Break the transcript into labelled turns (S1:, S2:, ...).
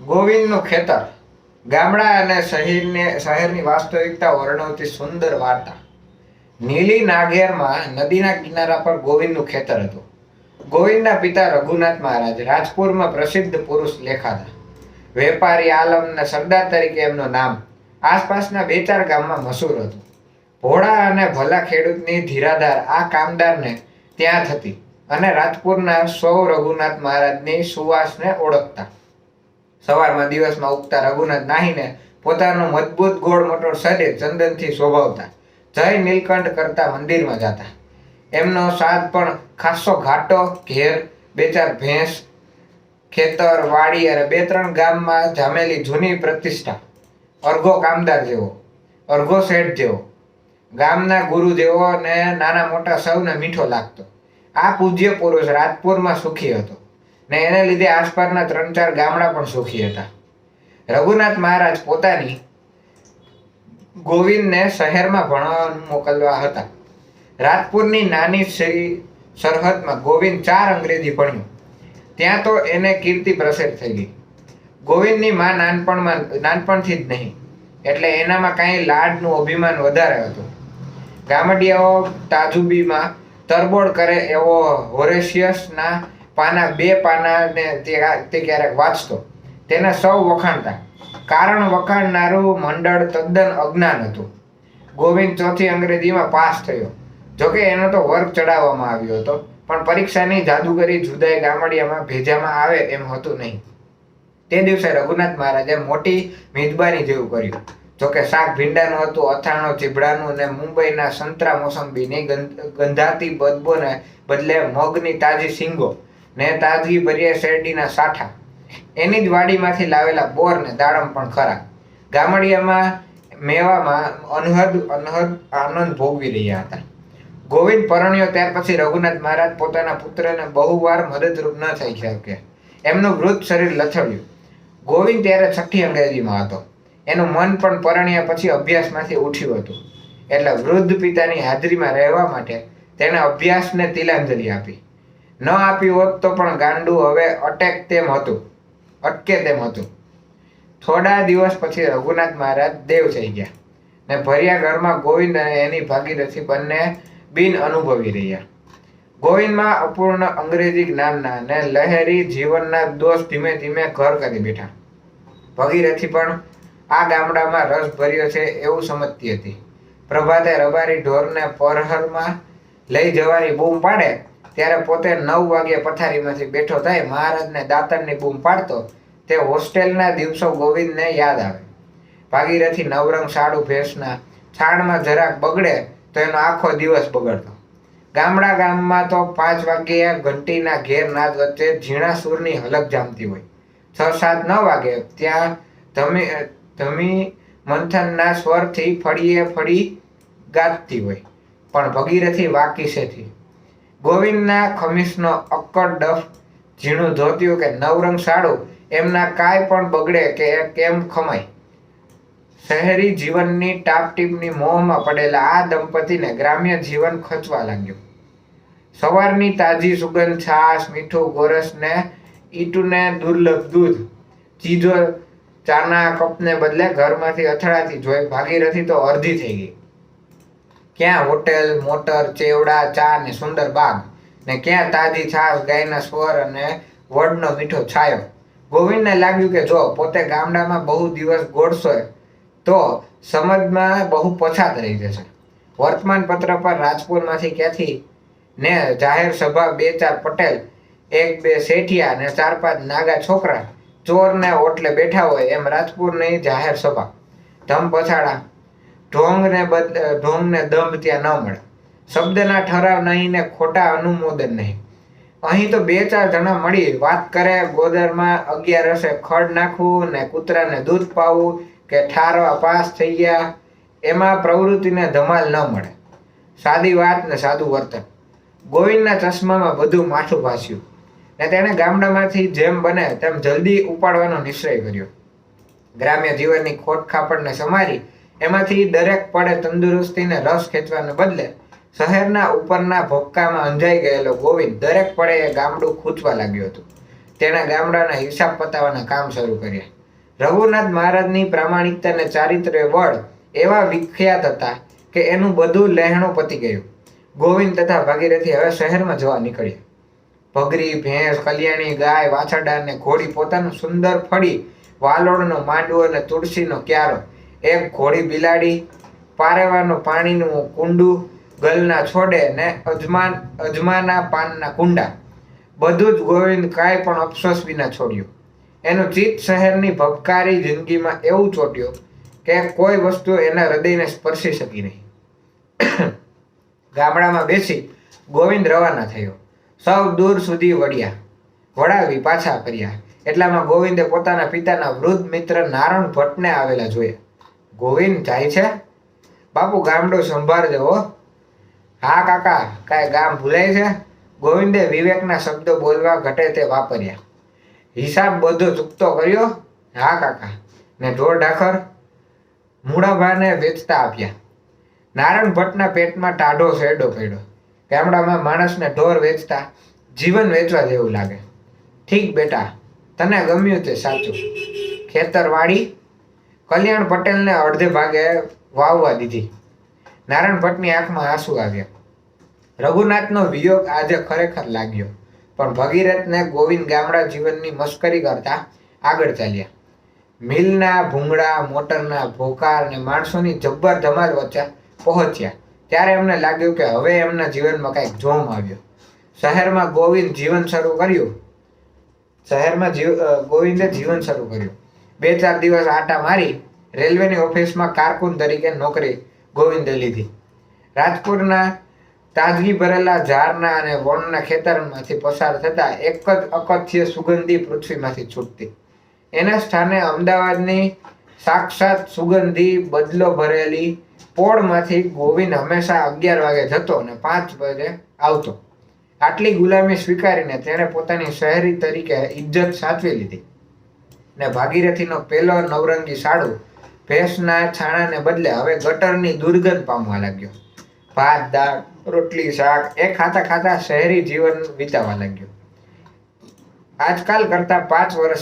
S1: ગોવિંદનું ખેતર. ગામડા અને શહેરની વાસ્તવિકતા વર્ણવતી સુંદર વાર્તા. નીલી નાગેરમાં નદીના કિનારા પર ગોવિંદનું ખેતર હતું. ગોવિંદના પિતા રઘુનાથ મહારાજ રાજપુરમાં પ્રસિદ્ધ પુરુષ લેખાતા. વેપારી આલમ અને સરદાર તરીકે એમનું નામ આસપાસના 2-4 ગામમાં મશહૂર હતું. ભોળા અને ભલા ખેડૂતની ધીરાધાર આ કામદારને ત્યાં થતી અને રાજપુરના સૌ રઘુનાથ મહારાજની સુવાસને ઓળખતા. સવારમાં દિવસમાં ઉગતા રઘુનાથ નાહીને પોતાનું મજબૂત ગોળ મોટો શરીર ચંદનથી શોભાવતા જય નીલકંઠ કરતા મંદિરમાં જતા. એમનો સાદ પણ ખાસો ઘાટો, ઘેર, 2-4 ભેંસ, ખેતર, વાડી અને 2-3 ગામમાં જામેલી જૂની પ્રતિષ્ઠા. અરઘો કામદાર જેવો, અરઘો શેઠ જેવો, ગામના ગુરુ જેવો ને નાના મોટા સૌને મીઠો લાગતો. આ પૂજ્ય પુરુષ રાજપુરમાં સુખી હતો ને એને લીધે આસપાસના 3-4 ગામડા પણ સુખી હતા. રઘુનાથ મહારાજ પોતાની ગોવિંદને શહેરમાં ભણવા મોકલવા હતા. રાજપુરની નાની સરહદમાં ગોવિંદ 4 અંગ્રેજી ભણ્યો. ત્યાં તો એને કીર્તિ પ્રસિદ્ધ થઈ ગઈ. ગોવિંદની માં નાનપણથી જ નહીં, એટલે એનામાં કાંઈ લાડનું અભિમાન વધારે હતું. ગામડિયાઓ તાજુબીમાં તરબોળ કરે એવો હોરેશિયસના પાના 2 પાનાને તે ક્યારેક વાંચતો. તેને સૌ વખાણતા. કારણ વખાણનારું મંડળ તદ્દન અજ્ઞાન હતું. ગોવિંદ 4થી અંગ્રેજીમાં પાસ થયો. જોકે એનો તો વર્ગ ચડાવવામાં આવ્યો હતો, પણ પરીક્ષાની જાદુગરી જુદાઈ ગામડિયામાં ભેજામાં આવે એમ હતું નહીં. તે દિવસે રઘુનાથ મહારાજે મોટી મિજબાની જેવું કર્યું. જોકે શાક ભીંડાનું હતું, અથાણું ચીભડાનું ને મુંબઈના સંતરા મોસંબીની ગંધાતી બદબોને બદલે મગની તાજી શીંગો ને તાજગી ભર્યા શેરડીના સાઠા. એની જ વાડીમાંથી લાવેલા બોર ને દાડમ પણ ખરા. ગામડિયામાં મેવામાં અનહદ આનંદ ભોગવી રહ્યા હતા. ગોવિંદ પરણ્યો ત્યાર પછી રઘુનાથ મહારાજ પોતાના પુત્રને બહુવાર મદદરૂપ ન થઈ શકે. એમનું વૃદ્ધ શરીર લથડ્યું. ગોવિંદ ત્યારે 6ઠી અંગ્રેજીમાં હતો. એનું મન પણ પરણ્યા પછી અભ્યાસમાંથી ઉઠ્યું હતું. એટલે વૃદ્ધ પિતાની હાજરીમાં રહેવા માટે તેણે અભ્યાસને તિલાંજલિ આપી. ન આપી હોત તો પણ ગાંડું હવે અટકે તેમ હતું. થોડા દિવસ પછી રઘુનાથ મહારાજ દેવ થઈ ગયા ને ભર્યા ઘરમાં ગોવિંદ અને એની ભાગીરથી બંને બિન અનુભવી રહ્યા. ગોવિંદમાં અપૂર્ણ અંગ્રેજી જ્ઞાનના ને લહેરી જીવનના દોષ ધીમે ધીમે ઘર કરી બેઠા. ભગીરથી પણ આ ગામડામાં રસ ભર્યો છે એવું સમજતી હતી. પ્રભાતે રબારી ઢોરને પરહરમાં લઈ જવાની બૂમ પાડે ત્યારે પોતે 9 વાગ્યે પથારીમાંથી બેઠો થાય મહારાજને દાતણની બૂમ પાડતો. તે હોસ્ટેલના દિવસો ગોવિંદને યાદ આવે. ભાગીરથી નવરંગ સાડુ ભેંસના છાણમાં જરાક બગડે તો એનો આખો દિવસ બગડતો. ગામમાં તો 5 વાગ્યે ઘંટીના ઘેર નાદ વચ્ચે ઝીણા સૂરની હલક જામતી હોય. 6-7-9 વાગે ત્યાં ધમી મંથનના સ્વરથી ફળી ગાજતી હોય. પણ ભગીરથી વાકીશેથી ગોવિંદના ખમીસનો અક્કડ ડફ, ઝીણું ધોતિયું કે નવરંગ સાડું એમના કાંઈ પણ બગડે કે કેમ ખમાય. શહેરી જીવનની ટાપટીપની મોહમાં પડેલા આ દંપતીને ગ્રામ્ય જીવન ખચવા લાગ્યું. સવારની તાજી સુગંધ છાશ, મીઠું ગોરસ ને ઈટુને દુર્લભ દૂધ, ચીજો ચાના કપને બદલે ઘરમાંથી અથડાતી જોઈ ભાગીરથી તો અડધી થઈ ગઈ. ક્યાં હોટેલ, મોટર, ચેવડા, ચા ને સુંદર બાગ, ને ક્યાં તાજી છાશ, ગાયના સ્વર અને વડનો મીઠો છાયો. ગોવિંદને લાગ્યું કે જો પોતે ગામડામાં બહુ દિવસ ગોળશે તો સમજમાં બહુ પછાત રહી જશે. વર્તમાન પત્ર પર રાજપુરમાંથી ક્યાંથી ને જાહેર સભા 2-4 પટેલ, 1-2 શેઠિયા ને 4-5 નાગા છોકરા ચોરને ઓટલે બેઠા હોય એમ રાજપુરની જાહેર સભા. ધમ પછાડા, ઢોંગને દંભ ત્યાં ન મળે. શબ્દના ઠરાવ નહીં ને ખોટા અનુમોદન નહીં. અહીં તો 2-4 જણા મળી વાત કરે ગોદરમાં 11 ખડ નાખવું ને કૂતરાને દૂધ પાવું કે ઠારવા પાસ થઈ ગયા, એમાં પ્રવૃત્તિને ધમાલ ન મળે. સાદી વાત ને સાદું વર્તન. ગોવિંદના ચશ્મામાં બધું માથું ભાસ્યું ને તેણે ગામડામાંથી જેમ બને તેમ જલ્દી ઉપાડવાનો નિશ્ચય કર્યો. ગ્રામ્ય જીવનની ખોટ ખાપડને સમારી એમાંથી દરેક પડે તંદુરસ્તીને રસ ખેંચવાને બદલે શહેરના ઉપરના ભપકામાં અંજાઈ ગયેલો ગોવિંદ દરેક પડે એ ગામડું ખૂંચવા લાગ્યું હતું. તેણે ગામડાના હિસાબ પતાવવાના કામ શરૂ કર્યા. રઘુનાથ મહારાજની પ્રામાણિકતા અને ચારિત્ર્ય બળ એવા વિખ્યાત હતા કે એનું બધું લહેણું પતી ગયું. ગોવિંદ તથા ભાગીરથી હવે શહેરમાં જવા નીકળ્યા. ભગરી, ભેંસ, કલ્યાણી, ગાય, વાછરડા અને ઘોડી પોતાનું સુંદર ફળી, વાલોડનો માંડવો અને તુલસીનો ક્યારો, એક ઘોડી બિલાડી, પારેવાનું પાણીનું કુંડું, ગલના છોડે ને અજમાના પાનના કુંડા, બધું જ ગોવિંદ કાંઈ પણ અફસોસ વિના છોડ્યું. એનું ચિત્ત શહેરની ભબકારી જિંદગીમાં એવું ચોટ્યું કે કોઈ વસ્તુ એના હૃદયને સ્પર્શી શકી નહીં. ગામડામાં બેસી ગોવિંદ રવાના થયો. સૌ દૂર સુધી વળાવી પાછા ફર્યા. એટલામાં ગોવિંદે પોતાના પિતાના વૃદ્ધ મિત્ર નારણ ભટ્ટને આવેલા જોયા. ગોવિંદ જાય છે? બાપુ ગામડું સંભાળજો હો. હા કાકા, કાંઈ ગામ ભૂલાય છે? ગોવિંદે વિવેકના શબ્દો બોલવા ઘટે તે વાપર્યા. હિસાબ બધો ચૂકતો કર્યો? હા કાકા. ને ઢોર ઢાખર મૂળાભાને વેચતા આપ્યા. નારણ ભટ્ટના પેટમાં ટાઢો શેરડો પડ્યો. ગામડામાં માણસને ઢોર વેચતા જીવન વેચવા જેવું લાગે. ઠીક બેટા, તને ગમ્યું તે સાચું. ખેતરવાડી કલ્યાણ પટેલને અડધે ભાગે વાવવા દીધી. નારણ ભટ્ટની આંખમાં આંસુ આવ્યા. રઘુનાથનો વિયોગ આજે ખરેખર લાગ્યો. પણ ભગીરથને ગોવિંદ ગામડા જીવનની મશ્કરી કરતા આગળ ચાલ્યા. મિલના ભૂંગળા, મોટરના ભોકાર અને માણસોની જબ્બર ધમાલ વચ્ચે પહોંચ્યા ત્યારે એમને લાગ્યું કે હવે એમના જીવનમાં કંઈક જોમ આવ્યો. શહેરમાં ગોવિંદે જીવન શરૂ કર્યું. 2-4 દિવસ આટા મારી રેલવેની ઓફિસમાં કારકુન તરીકે નોકરી ગોવિંદે લીધી. રાજપુરના તાજગી ભરેલા ઝારના અને વણના ખેતરમાંથી પસાર થતા એક જ અકથ્ય સુગંધી પૃથ્વીમાંથી છૂટતી. એના સ્થાને અમદાવાદની સાક્ષાત સુગંધી બદલો ભરેલી પોળમાંથી ગોવિંદ હંમેશા 11 વાગે જતો અને 5 વાગે આવતો. આટલી ગુલામી સ્વીકારીને તેણે પોતાની શહેરી તરીકે ઇજ્જત સાચવી લીધી ને ભાગીરથીનો પેલો નવરંગી સાડુ ભેંસના છાણાને બદલે હવે ગટરની દુર્ગંધ પામવા લાગ્યો. ભાત, દાળ, રોટલી, શાક એ ખાતા ખાતા શહેરી જીવન વિતાવા લાગ્યો. આજકાલ કરતા 5 વર્ષ